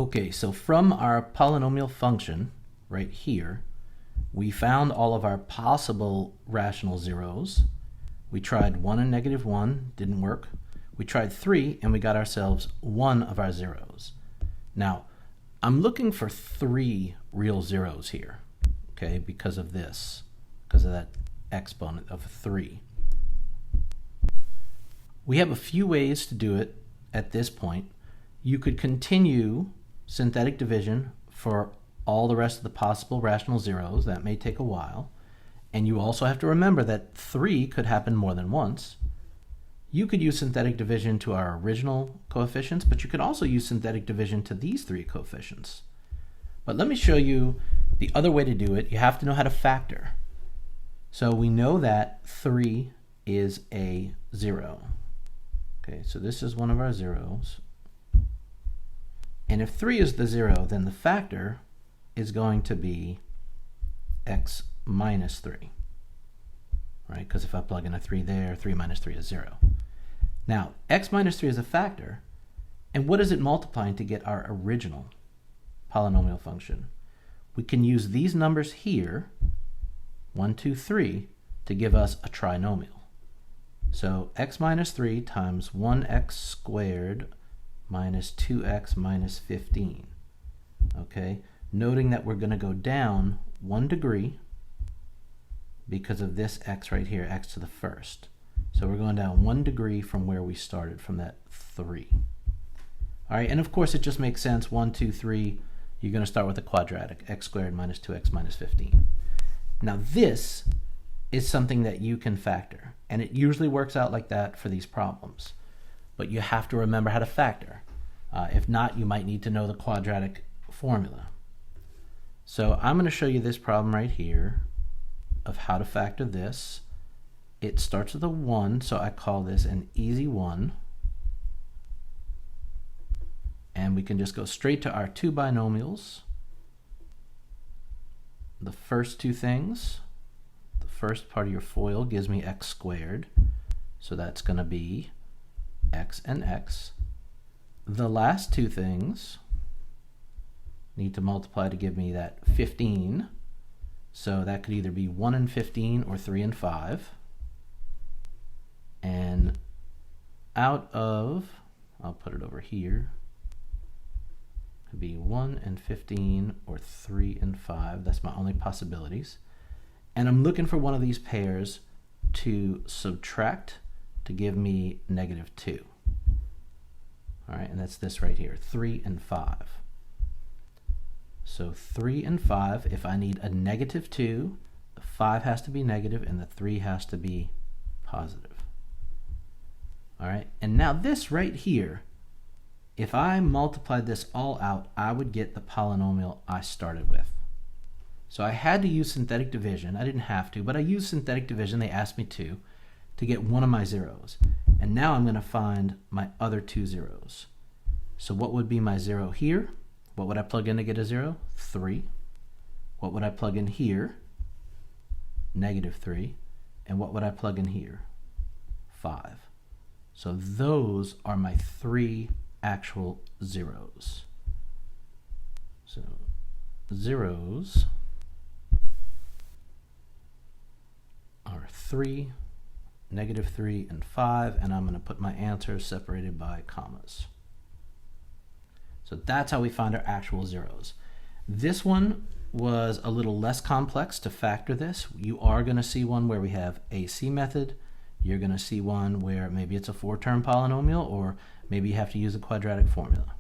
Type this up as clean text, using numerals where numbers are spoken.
Okay, so from our polynomial function right here, we found all of our possible rational zeros. We tried 1 and -1, didn't work. We tried 3, and we got ourselves one of our zeros. Now, I'm looking for 3 real zeros here, okay, because of this, because of that exponent of 3. We have a few ways to do it at this point. You could continue synthetic division for all the rest of the possible rational zeros. That may take a while. And you also have to remember that 3 could happen more than once. You could use synthetic division to our original coefficients, but you could also use synthetic division to these 3 coefficients. But let me show you the other way to do it. You have to know how to factor. So we know that 3 is a 0. Okay, so this is one of our zeros. And if 3 is the 0, then the factor is going to be x minus 3. Right? Because if I plug in a 3 there, 3 minus 3 is 0. Now, x minus 3 is a factor, and what is it multiplying to get our original polynomial function? We can use these numbers here, 1, 2, 3, to give us a trinomial. So x minus 3 times 1x squared minus 2x minus 15. Okay, noting that we're going to go down 1 degree because of this x right here, x to the first. So we're going down 1 degree from where we started, from that 3. All right, and of course it just makes sense, 1, 2, 3, you're going to start with the quadratic, x squared minus 2x minus 15. Now this is something that you can factor, and it usually works out like that for these problems. But you have to remember how to factor. If not, you might need to know the quadratic formula. So I'm going to show you this problem right here of how to factor this. It starts with a 1, so I call this an easy 1. And we can just go straight to our 2 binomials. The first 2 things, the first part of your FOIL gives me x squared, so that's going to be x and x. The last 2 things need to multiply to give me that 15. So that could either be 1 and 15 or 3 and 5. And out of, I'll put it over here, could be 1 and 15 or 3 and 5. That's my only possibilities. And I'm looking for one of these pairs to subtract to give me -2. All right, and that's this right here, 3 and 5. So 3 and 5, if I need a -2, the 5 has to be negative and the 3 has to be positive. All right, and now this right here, if I multiplied this all out, I would get the polynomial I started with. So I had to use synthetic division. I didn't have to, but I used synthetic division. They asked me to get one of my zeros. And now I'm going to find my other 2 zeros. So what would be my 0 here? What would I plug in to get a 0? 3. What would I plug in here? -3. And what would I plug in here? 5. So those are my 3 actual zeros. So zeros are 3, -3, and 5, and I'm going to put my answers separated by commas. So that's how we find our actual zeros. This one was a little less complex to factor this. You are going to see one where we have AC method. You're going to see one where maybe it's a 4-term polynomial, or maybe you have to use a quadratic formula.